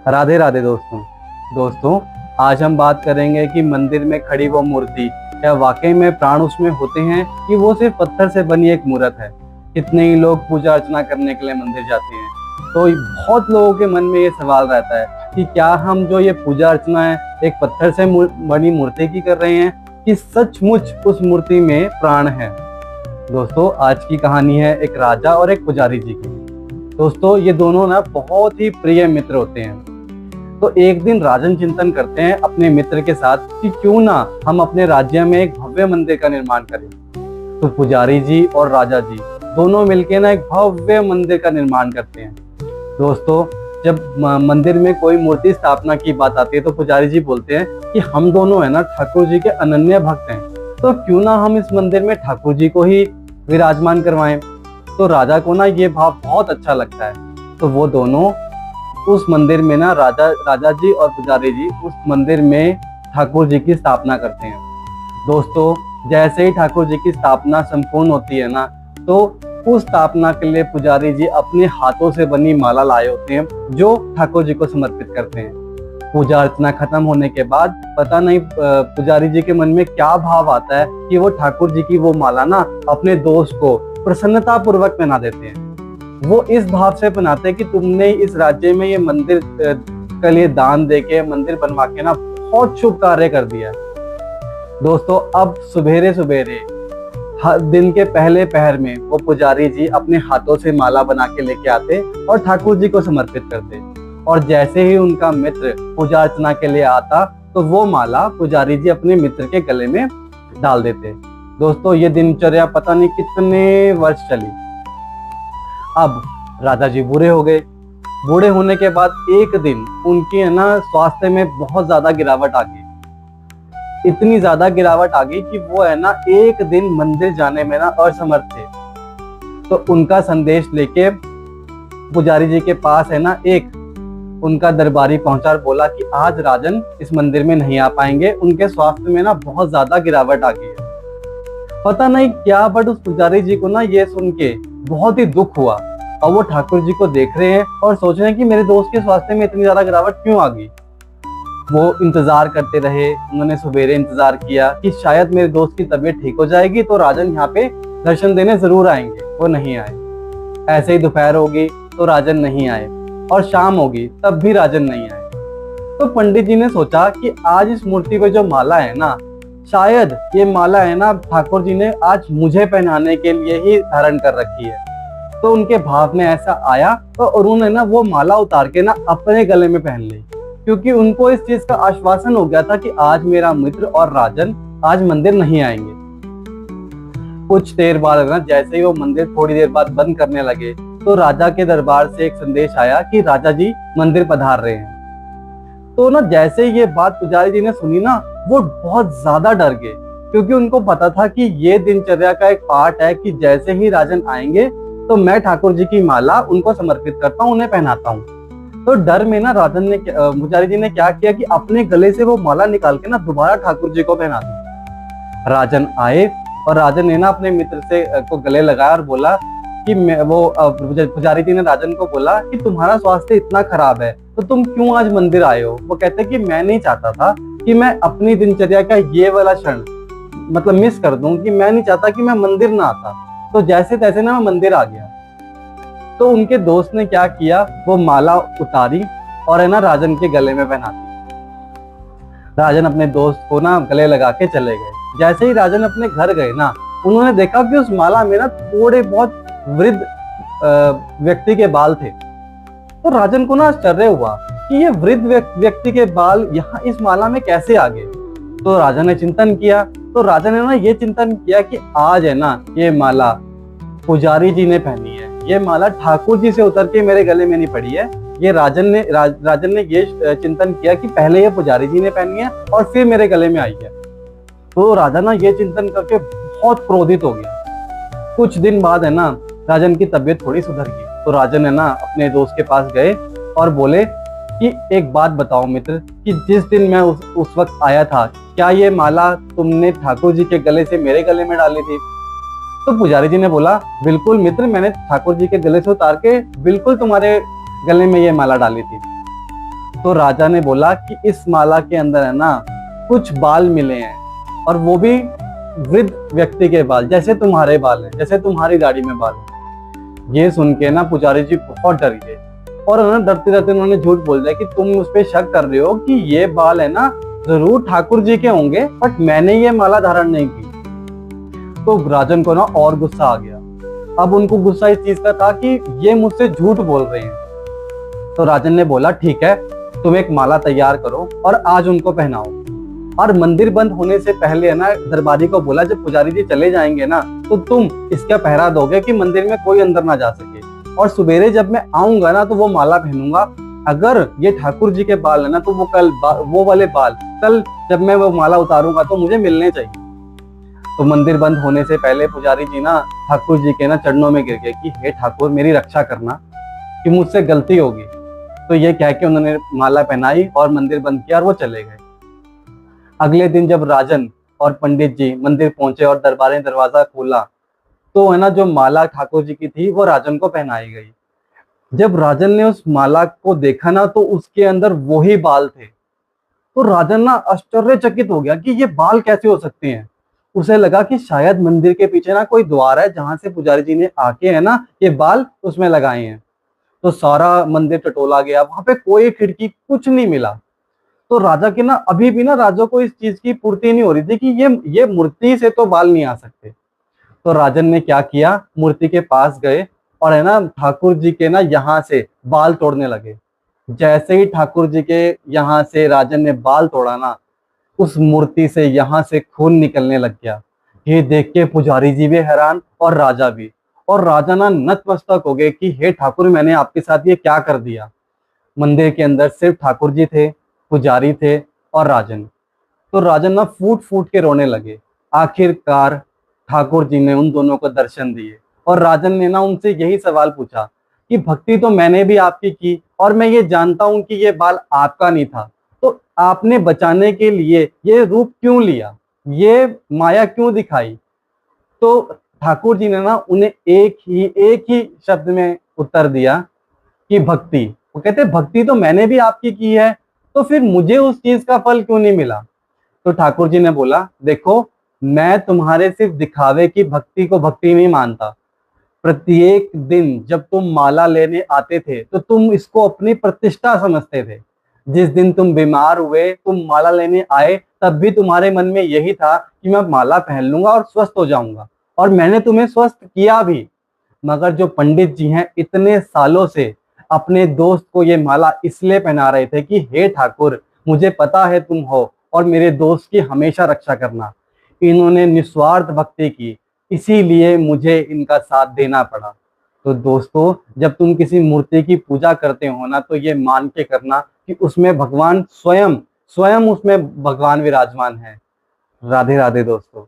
राधे राधे दोस्तों। दोस्तों, आज हम बात करेंगे कि मंदिर में खड़ी वो मूर्ति क्या वाकई में प्राण उसमें होते हैं कि वो सिर्फ पत्थर से बनी एक मूर्त है। कितने ही लोग पूजा अर्चना करने के लिए मंदिर जाते हैं, तो बहुत लोगों के मन में ये सवाल रहता है कि क्या हम जो ये पूजा अर्चना है एक पत्थर से बनी मूर्ति की कर रहे हैं कि सचमुच उस मूर्ति में प्राण है। दोस्तों, आज की कहानी है एक राजा और एक पुजारी जी की। दोस्तों, ये दोनों ना बहुत ही प्रिय मित्र होते हैं। तो एक दिन राजन चिंतन करते हैं अपने मित्र के साथ कि क्यों ना हम अपने राज्य में एक भव्य मंदिर का निर्माण करें। तो पुजारी जी और राजा जी दोनों मिलकर ना एक भव्य मंदिर का निर्माण करते हैं। दोस्तों, जब मंदिर में कोई मूर्ति स्थापना की बात आती है तो पुजारी जी बोलते हैं कि हम दोनों है ना ठाकुर जी के अनन्य भक्त हैं, तो क्यों ना हम इस मंदिर में ठाकुर जी को ही विराजमान करवाएं। तो राजा को ना ये भाव बहुत अच्छा लगता है, तो वो दोनों उस मंदिर में ना राजा जी और पुजारी जी उस मंदिर में ठाकुर जी की स्थापना करते हैं। दोस्तों, जैसे ही ठाकुर जी की स्थापना संपूर्ण होती है ना, तो उस स्थापना के लिए पुजारी जी अपने हाथों से बनी माला लाए होते हैं जो ठाकुर जी को समर्पित करते हैं। पूजा अर्चना खत्म होने के बाद पता नहीं पुजारी जी के मन में क्या भाव आता है कि वो ठाकुर जी की वो माला ना अपने दोस्त को प्रसन्नता पूर्वक पहना देते हैं। वो इस भाव से पहनाते हैं कि तुमने इस राज्य में ये मंदिर के लिए दान देके मंदिर बनवा के ना बहुत शुभ कार्य कर दिया है। दोस्तों, अब सुबेरे सुबेरे हर दिन के पहले पहर में वो पुजारी जी अपने हाथों से माला बना के लेके आते और ठाकुर जी को समर्पित करते। और जैसे ही उनका मित्र पूजा अर्चना के लिए आता तो वो माला पुजारी जी अपने मित्र के गले में डाल देते। दोस्तों, ये दिनचर्या पता नहीं कितने वर्ष चली। अब राजा जी बूढ़े हो गए। बूढ़े होने के बाद एक दिन उनकी है ना स्वास्थ्य में बहुत ज्यादा गिरावट आ गई। इतनी ज्यादा गिरावट आ गई कि वो है ना एक दिन मंदिर जाने में ना असमर्थ थे। तो उनका संदेश लेके पुजारी जी के पास है ना एक उनका दरबारी पहुंचा और बोला कि आज राजन इस मंदिर में नहीं आ पाएंगे, उनके स्वास्थ्य में ना बहुत ज्यादा गिरावट आ गई है। पता नहीं क्या, बट उस पुजारी जी को ना ये सुन के बहुत ही दुख हुआ और वो ठाकुर जी को देख रहे हैं और सोच रहे हैं कि मेरे दोस्त के स्वास्थ्य में इतनी ज्यादा गिरावट क्यों आ गई। वो इंतजार करते रहे। उन्होंने सवेरे इंतजार किया कि शायद मेरे दोस्त की तबीयत ठीक हो जाएगी तो राजन यहाँ पे दर्शन देने जरूर आएंगे। वो नहीं आए। ऐसे ही दोपहर होगी तो राजन नहीं आए और शाम होगी तब भी राजन नहीं आए। तो पंडित जी ने सोचा कि आज इस मूर्ति पे जो माला है ना, शायद ये माला है ना ठाकुर जी ने आज मुझे पहनाने के लिए ही धारण कर रखी है। तो उनके भाव में ऐसा आया तो उन्होंने ना वो माला उतार के ना अपने गले में पहन ली, क्योंकि उनको इस चीज का आश्वासन हो गया था कि आज मेरा मित्र और राजन आज मंदिर नहीं आएंगे। कुछ देर बाद ना जैसे ही वो मंदिर थोड़ी देर बाद बंद करने लगे तो राजा के दरबार से एक संदेश आया कि राजा जी मंदिर पधार रहे हैं। तो ना जैसे ही ये बात पुजारी जी ने सुनी ना, वो बहुत ज्यादा डर गए, क्योंकि उनको पता था कि ये दिनचर्या का एक पार्ट है कि जैसे ही राजन आएंगे तो मैं ठाकुर जी की माला उनको समर्पित करता हूँ, उन्हें पहनाता हूँ। तो डर में ना राजन ने पुजारी जी ने क्या किया कि अपने गले से वो माला निकाल के ना दोबारा ठाकुर जी को पहना दी। राजन आए और राजन ने ना अपने मित्र से को गले लगाया और बोला कि पुजारी जी ने राजन को बोला कि तुम्हारा स्वास्थ्य इतना खराब है तो तुम क्यों आज मंदिर आए हो। वो कहते कि मैं नहीं चाहता था कि मैं अपनी दिनचर्या का ये वाला क्षण मतलब मिस कर दूं, कि मैं नहीं चाहता कि मैं मंदिर ना आता। तो जैसे तैसे ना मैं मंदिर आ गया। तो उनके दोस्त ने क्या किया, वो माला उतारी और है ना राजन के गले में पहना दी। राजन अपने दोस्त को ना गले लगा के चले गए। जैसे ही राजन अपने घर गए ना, उन्होंने देखा कि उस माला में ना थोड़े बहुत वृद्ध व्यक्ति के बाल थे। तो राजन को ना आश्चर्य हुआ कि ये वृद्ध व्यक्ति के बाल यहाँ इस माला में कैसे आ गए। तो राजा ने चिंतन किया। तो राजा ने ना ये चिंतन किया कि आज है ना ये माला पुजारी जी ने पहनी है, ये माला ठाकुर जी से उतर के मेरे गले में नहीं पड़ी है। ये राजन ने ये चिंतन किया कि पहले ये पुजारी जी ने पहनी है और फिर मेरे गले में आई है। तो राजा ना ये चिंतन करके बहुत क्रोधित हो गया। कुछ दिन बाद है ना राजन की तबीयत थोड़ी सुधर गई। तो राजन है ना अपने दोस्त के पास गए और बोले कि एक बात बताओ मित्र, कि जिस दिन मैं उस वक्त आया था, क्या ये माला तुमने ठाकुर जी के गले से मेरे गले में डाली थी। तो पुजारी जी ने बोला, बिल्कुल मित्र, मैंने ठाकुर जी के गले से उतार के बिल्कुल तुम्हारे गले में ये माला डाली थी। तो राजा ने बोला कि इस माला के अंदर है ना कुछ बाल मिले हैं, और वो भी वृद्ध व्यक्ति के बाल, जैसे तुम्हारे बाल हैं, जैसे तुम्हारी दाढ़ी में बाल हैं। ये सुन के ना पुजारी जी बहुत डर गए, और उन्होंने डरते डरते उन्होंने झूठ बोल दिया कि तुम उस पर शक कर रहे हो कि ये बाल है ना जरूर ठाकुर जी के होंगे, बट मैंने ये माला धारण नहीं की। तो राजन को ना और गुस्सा आ गया। अब उनको गुस्सा इस चीज का था कि ये मुझसे झूठ बोल रहे हैं। तो राजन ने बोला ठीक है, तुम एक माला तैयार करो और आज उनको पहनाओ। और मंदिर बंद होने से पहले है ना दरबारी को बोला जब पुजारी जी चले जाएंगे ना तो तुम इसका पहरा दोगे कि मंदिर में कोई अंदर ना जा सके, और सवेरे जब मैं आऊंगा ना तो वो माला पहनूंगा। अगर ये ठाकुर जी के बाल है ना तो वो वाले बाल कल जब मैं वो माला उतारूंगा तो मुझे मिलने चाहिए। तो मंदिर बंद होने से पहले पुजारी जी ना ठाकुर जी के ना चरणों में गिर गए कि हे ठाकुर मेरी रक्षा करना, कि मुझसे गलती होगी। तो ये कह के उन्होंने माला पहनाई और मंदिर बंद किया और वो चले गए। अगले दिन जब राजन और पंडित जी मंदिर पहुंचे और दरबार ने दरवाजा खोला तो है ना जो माला ठाकुर जी की थी वो राजन को पहनाई गई। जब राजन ने उस माला को देखा ना तो उसके अंदर वही बाल थे। तो राजन ना आश्चर्यचकित हो गया कि ये बाल कैसे हो सकते हैं। उसे लगा कि शायद मंदिर के पीछे ना कोई द्वार है जहां से पुजारी जी ने आके है ना ये बाल उसमें लगाए हैं। तो सारा मंदिर टटोला गया, वहां पे कोई खिड़की कुछ नहीं मिला। तो राजा की ना अभी भी ना राजा को इस चीज की पूर्ति नहीं हो रही थी कि ये मूर्ति से तो बाल नहीं आ सकते। तो राजन ने क्या किया, मूर्ति के पास गए और है ना ठाकुर जी के ना यहाँ से बाल तोड़ने लगे। जैसे ही ठाकुर जी के यहाँ से राजन ने बाल तोड़ा ना उस मूर्ति से यहाँ से खून निकलने लग गया। ये देख के पुजारी जी भी हैरान और राजा भी, और राजा ना नतमस्तक हो गए कि हे ठाकुर मैंने आपके साथ ये क्या कर दिया। मंदिर के अंदर सिर्फ ठाकुर जी थे, पुजारी थे और राजन। तो राजन ना फूट फूट के रोने लगे। आखिरकार ठाकुर जी ने उन दोनों को दर्शन दिए और राजन ने ना उनसे यही सवाल पूछा कि भक्ति तो मैंने भी आपकी की और मैं ये जानता हूं कि ये बाल आपका नहीं था, तो आपने बचाने के लिए ये रूप क्यों लिया, ये माया क्यों दिखाई। तो ठाकुर जी ने ना उन्हें एक ही शब्द में उत्तर दिया कि भक्ति। वो कहते भक्ति तो मैंने भी आपकी की है, तो फिर मुझे उस चीज का फल क्यों नहीं मिला। तो ठाकुर जी ने बोला देखो मैं तुम्हारे सिर्फ दिखावे की भक्ति को भक्ति नहीं मानता। प्रत्येक दिन जब तुम माला लेने आते थे तो तुम इसको अपनी प्रतिष्ठा समझते थे। जिस दिन तुम बीमार हुए तुम माला लेने आए तब भी तुम्हारे मन में यही था कि मैं माला पहन लूंगा और स्वस्थ हो जाऊंगा, और मैंने तुम्हें स्वस्थ किया भी। मगर जो पंडित जी हैं इतने सालों से अपने दोस्त को ये माला इसलिए पहना रहे थे कि हे ठाकुर मुझे पता है तुम हो और मेरे दोस्त की हमेशा रक्षा करना। इन्होंने निस्वार्थ भक्ति की, इसीलिए मुझे इनका साथ देना पड़ा। तो दोस्तों जब तुम किसी मूर्ति की पूजा करते हो ना तो ये मान के करना कि उसमें भगवान स्वयं स्वयं उसमें भगवान विराजमान है। राधे राधे दोस्तों।